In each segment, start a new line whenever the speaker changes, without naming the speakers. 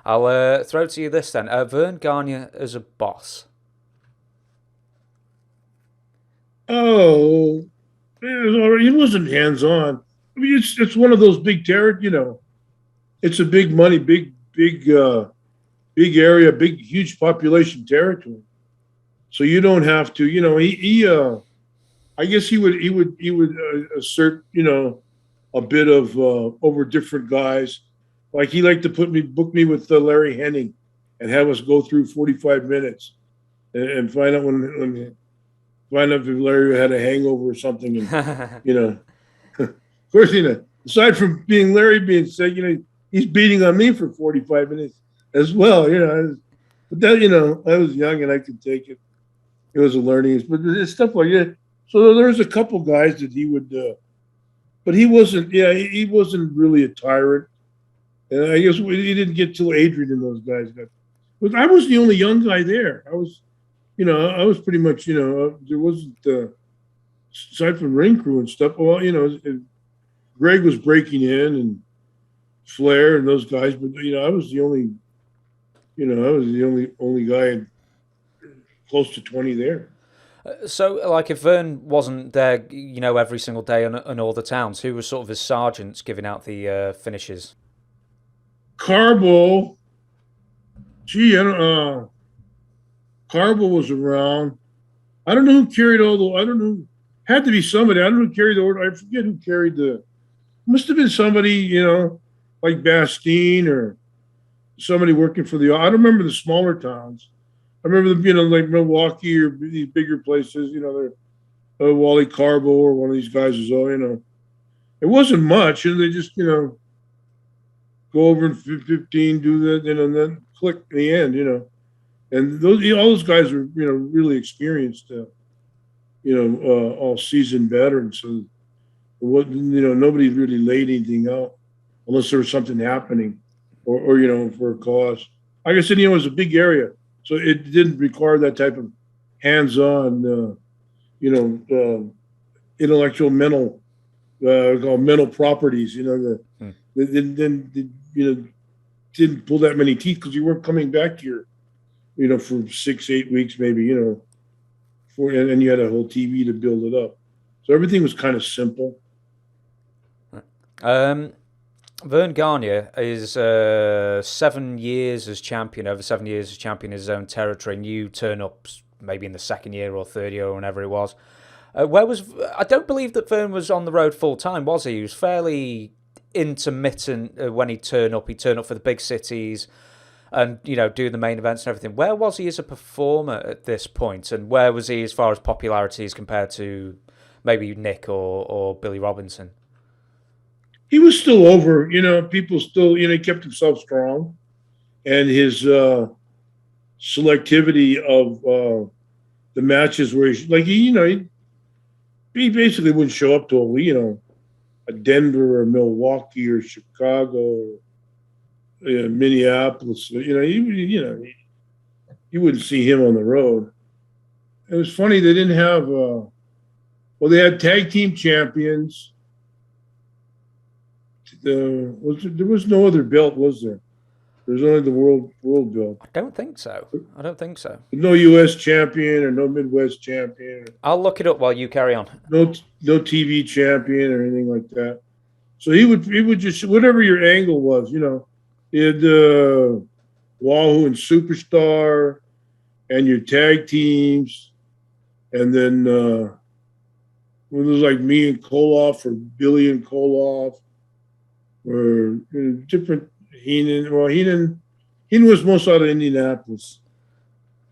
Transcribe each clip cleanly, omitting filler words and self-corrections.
I'll throw to you this then. Verne Gagne as a boss.
Oh, he wasn't hands on. I mean, it's one of those big territory. It's a big money, big area, big huge population territory. So you don't have to. He I guess he would assert a bit of over different guys. Like he liked to book me with Larry Henning, and have us go through 45 minutes and find out when find out if Larry had a hangover or something, and you know, of course, aside from being Larry being sick, he's beating on me for 45 minutes as well. But that I was young and I could take it. It was a learning, but it's stuff like that. So there's a couple guys that he would, but he wasn't. Yeah, he wasn't really a tyrant. And I guess he didn't get till Adrian and those guys got. But I was the only young guy there. I was pretty much, there wasn't, aside from ring crew and stuff. Well, Greg was breaking in and Flair and those guys, but I was the only, only guy close to 20 there.
So, like, if Verne wasn't there, every single day on all the towns, who was sort of his sergeants giving out the finishes?
Carbo, gee, I don't Carbo was around. I don't know who carried all the. I don't know. Had to be somebody. I don't know who carried the order. I forget who carried the. Must have been somebody, like Bastine or somebody working for the. I don't remember the smaller towns. I remember them, like Milwaukee or these bigger places. They're Wally Carbo or one of these guys is all. It wasn't much, and they just go over in 15, do that, and then click in the end. And all those guys were, really experienced, all seasoned veterans. So, nobody really laid anything out unless there was something happening, or for a cause. Like I said, it was a big area, so it didn't require that type of hands-on, intellectual, mental properties. Didn't pull that many teeth because you weren't coming back here for 6-8 weeks, maybe, and you had a whole TV to build it up. So everything was kind of simple.
Verne Gagne is 7 years as champion, over 7 years as champion in his own territory, and you turn up maybe in the second year or third year or whenever it was. I don't believe that Verne was on the road full time, was he? He was fairly intermittent when he'd turn up. He'd turn up for the big cities and, do the main events and everything. Where was he as a performer at this point? And where was he as far as popularity is compared to maybe Nick or Billy Robinson?
He was still over, people still, he kept himself strong. And his selectivity of the matches where he basically wouldn't show up to a Denver or Milwaukee or Chicago or Minneapolis. You wouldn't see him on the road. It was funny they didn't have. They had tag team champions. There was no other belt, was there? There's only the world belt.
I don't think so.
No U.S. champion or no Midwest champion.
I'll look it up while you carry on.
No TV champion or anything like that. So he would just, whatever your angle was, he had Wahoo and Superstar and your tag teams, and then when it was like me and Koloff or Billy and Koloff or different. Heenan was most out of Indianapolis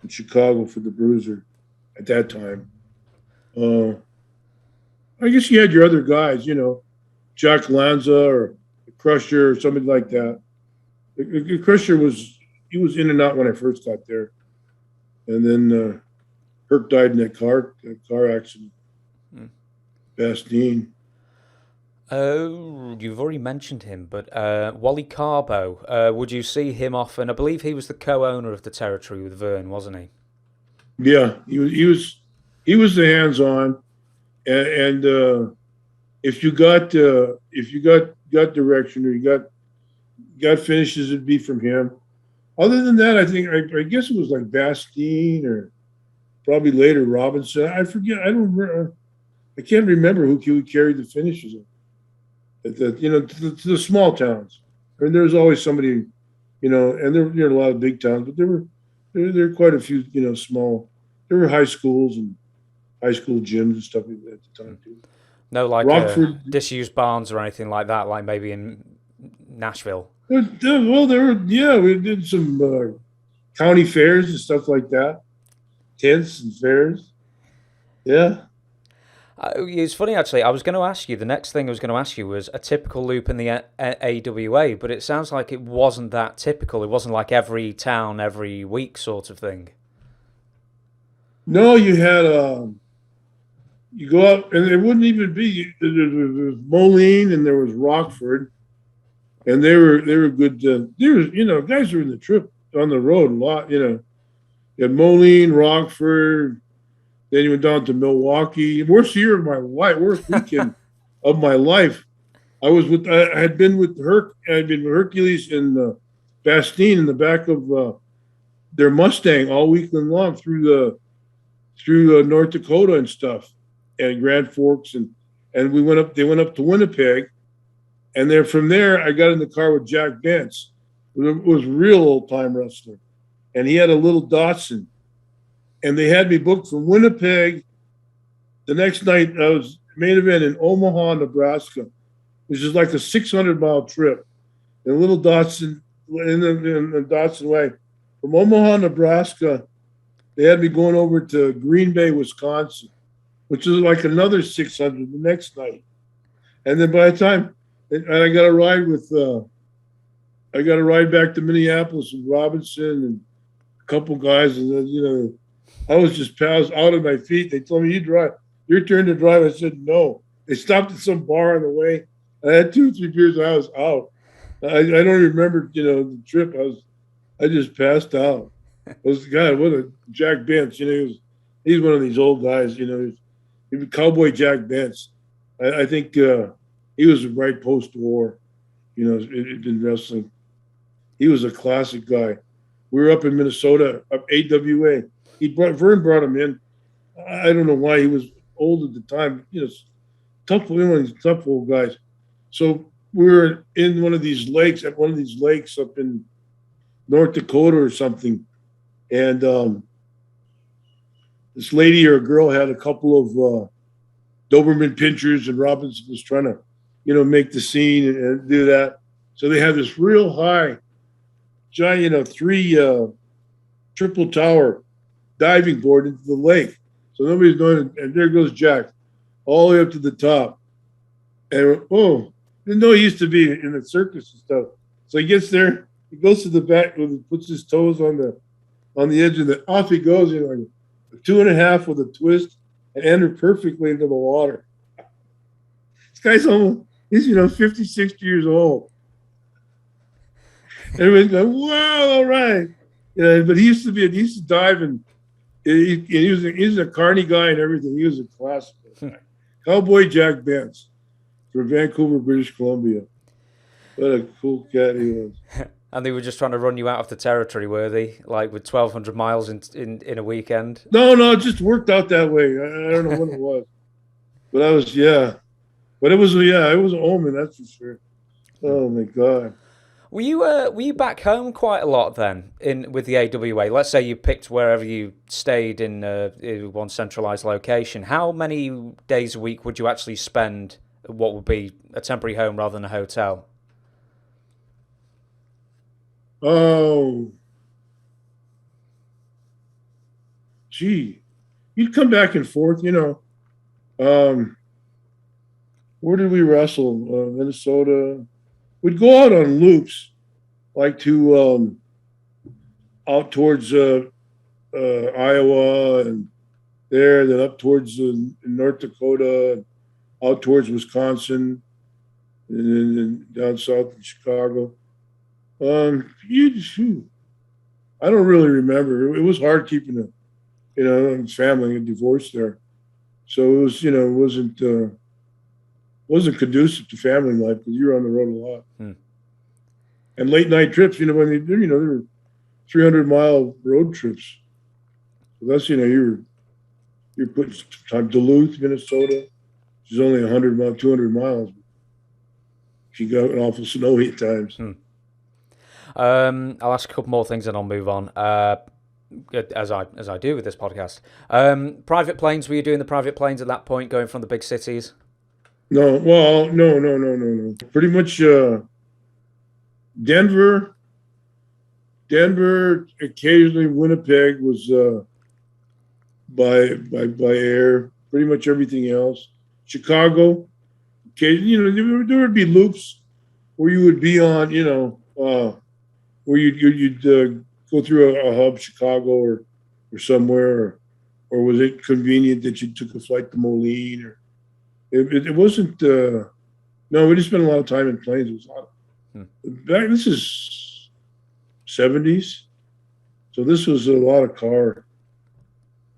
and Chicago for the Bruiser at that time. I guess you had your other guys, Jack Lanza or Crusher or somebody like that. Crusher was in and out when I first got there, and then Herc died in that car accident. Bastine.
Oh, you've already mentioned him, but Wally Carbo, would you see him often? I believe he was the co-owner of the territory with Verne, wasn't he?
Yeah, he was the hands-on, and if you got direction or you got finishes, it'd be from him. Other than that, I guess it was like Bastine or probably later Robinson. I forget. I don't remember. I can't remember who carried the finishes at the to the small towns. I mean, there's always somebody, and there are a lot of big towns, but there were quite a few small. There were high schools and high school gyms and stuff at the time too.
No, like
Rockford,
disused barns or anything like that, like maybe in Nashville.
we did some county fairs and stuff like that, tents and fairs. Yeah.
It's funny, actually. I was going to ask you, the next thing I was going to ask you was a typical loop in the AWA, but it sounds like it wasn't that typical. It wasn't like every town, every week sort of thing.
No, you had you go up, and it wouldn't even be. There was Moline and there was Rockford, and they were good. There was guys were in the trip on the road a lot. You had Moline, Rockford. Then you went down to Milwaukee. Worst year of my life, worst weekend of my life. I had been with Hercules and Bastine in the back of their Mustang all weekend long through North Dakota and stuff, and Grand Forks, and they went up to Winnipeg, and then from there I got in the car with Jack Bentz, who was a real old time wrestler, and he had a little Datsun, and they had me booked from Winnipeg. The next night I was main event in Omaha, Nebraska, which is like a 600-mile trip, in a little Datsun in the Datsun way from Omaha, Nebraska. They had me going over to Green Bay, Wisconsin, which is like another 600 the next night. And then by the time, and I got a ride back to Minneapolis with Robinson and a couple guys. And then, I was just out of my feet. They told me, you drive, your turn to drive. I said, no. They stopped at some bar on the way. I had 2 or 3 beers. I was out. I don't remember, the trip. I just passed out. God, what a Jack Bentz, he's one of these old guys, he was Cowboy Jack Bentz. I think he was right post-war, in wrestling. He was a classic guy. We were up in Minnesota, up AWA. Verne brought him in. I don't know why. He was old at the time, tough, one of these tough old guys. So we were in one of these lakes up in North Dakota or something. And this lady or a girl had a couple of Doberman pinchers, and Robinson was trying to, make the scene and do that. So they had this real high, giant, 3 triple tower diving board into the lake. So nobody's doing it. And there goes Jack, all the way up to the top. And didn't know he used to be in the circus and stuff. So he gets there, he goes to the back, puts his toes on the edge, and off he goes, like a 2.5 with a twist, and entered perfectly into the water. This guy's he's 50, 60 years old. Everybody's going, wow, all right. But he used to dive, and he was a carny guy and everything. He was a classic guy. Cowboy Jack Bentz from Vancouver, British Columbia. What a cool cat he was.
And they were just trying to run you out of the territory, were they? Like with 1,200 miles in a weekend?
No, it just worked out that way. I don't know what it was. But But it was an omen, that's for sure. Oh, my God.
Were you back home quite a lot then with the AWA? Let's say you picked wherever you stayed in one centralized location. How many days a week would you actually spend at what would be a temporary home rather than a hotel?
Oh, gee, you'd come back and forth, where did we wrestle? Minnesota. We'd go out on loops, like to out towards Iowa and there, then up towards North Dakota, out towards Wisconsin, and then down south in Chicago. I don't really remember. It was hard keeping family and divorce there, so it was, it wasn't conducive to family life because you were on the road a lot. And late night trips, when they were 300-mile road trips. So that's, you're putting time. Duluth, Minnesota, which is only 200 miles. She got an awful snowy at times.
I'll ask a couple more things and I'll move on. As I do with this podcast. Private planes, were you doing the private planes at that point, going from the big cities?
No, well, no. Pretty much Denver, occasionally Winnipeg was by air. Pretty much everything else. Chicago, occasionally, there would be loops where you would be on, where you'd go through a hub, Chicago or somewhere, or was it convenient that you took a flight to Moline? Or it wasn't. No, we just spent a lot of time in planes. It was a lot. This is 70s, so this was a lot of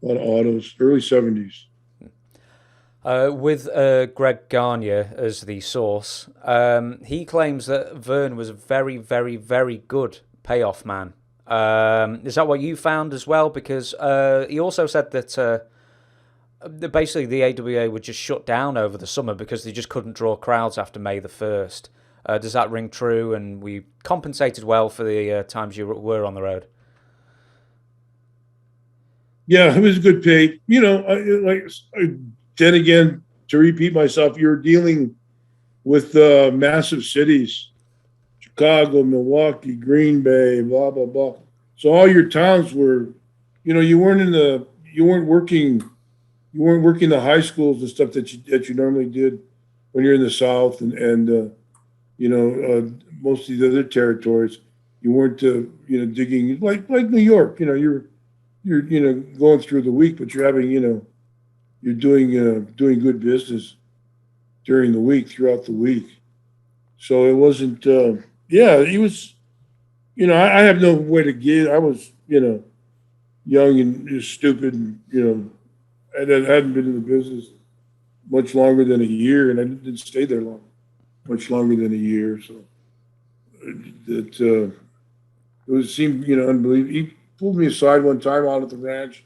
autos, early 70s.
With Greg Gagne as the source, he claims that Verne was a very, very, very good payoff man. Is that what you found as well? Because he also said that basically the AWA would just shut down over the summer because they just couldn't draw crowds after May the 1st. Does that ring true? And we compensated well for the times you were on the road?
Yeah, it was good pay. Then again, to repeat myself, you're dealing with massive cities. Chicago, Milwaukee, Green Bay, blah blah blah. So all your towns were, you weren't working the high schools and stuff that you normally did when you're in the South and most of the other territories. You weren't digging like New York. You're going through the week, but you're having you're doing good business during the week, throughout the week. So it wasn't. He was, I have no way to get. I was, young and stupid, and, I hadn't been in the business much longer than a year, and I didn't stay there much longer than a year. So it seemed, unbelievable. He pulled me aside one time out at the ranch,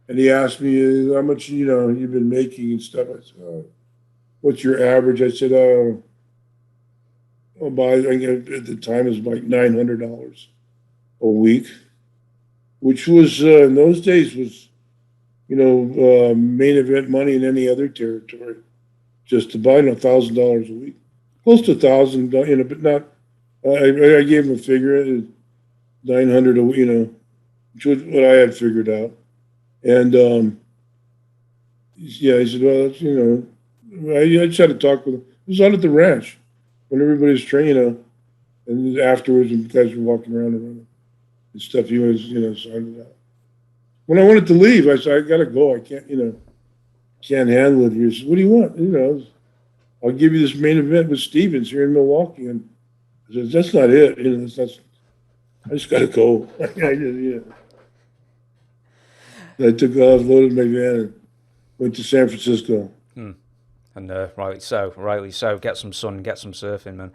and he asked me how much, you've been making and stuff. I said, what's your average? I said, at the time it was like $900 a week, which was in those days was, main event money in any other territory, just to buy $1,000 a week, close to $1,000, but not. I gave him a figure, 900 a week, which was what I had figured out, and he said, well, that's, I just had to talk with him. It was out at the ranch when everybody's training, and afterwards, when guys were walking around and stuff, he was, started out. When I wanted to leave, I said, I gotta go. I can't, can't handle it here. He said, what do you want? I'll give you this main event with Stevens here in Milwaukee. And I said, that's not it. I just gotta go. I took off, loaded my van, and went to San Francisco.
And rightly so. Get some sun, get some surfing, man.